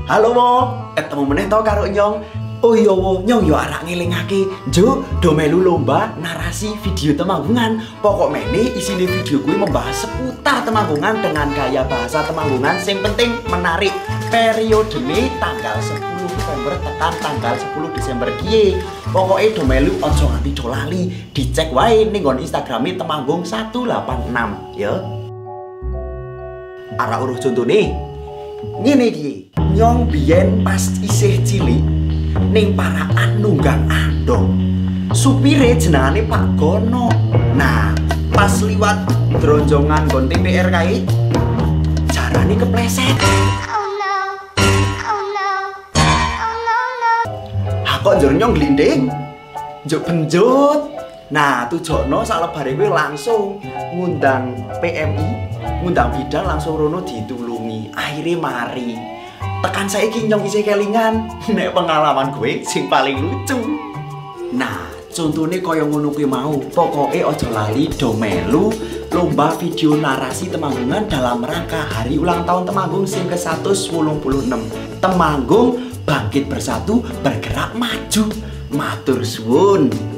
Halo Wo, ketemu meneh to karo Nyong. Oh iya Wo, Nyong yo arek ngelingake njo do melu lomba narasi video Temanggungan. Pokok mene isine video kuwi membahas seputar Temanggungan dengan gaya bahasa Temanggungan sing penting menarik. Periodene tanggal 10 November tekan tanggal 10 Desember kiye. Pokoke do melu aja nganti do lali. Dicek wae ning nggon Instagrame Temanggung 186 ya. Ara uruh contone. Ngene iki, Nyong biyen pas isih cilik ning Parakan nunggang andong. Supire jenengane Pak Gono. Nah, pas liwat dronjongan nggon TPR kae jarane kepleset. Kok njur Nyong glinding njuk benjut. Nah, tujono salebare kuwi langsung ngundang PMI, ngundang bidan langsung rono ditulungi. Akhire mari. Tekan saiki Nyong isih kelingan nek pengalaman gue sing paling lucu. Nah, contone kaya ngono kuwi mau. Pokoke aja lali do melu lomba video narasi Temanggungan dalam rangka hari ulang tahun Temanggung sing ke-186. Temanggung bangkit bersatu, bergerak maju. Matur suwun.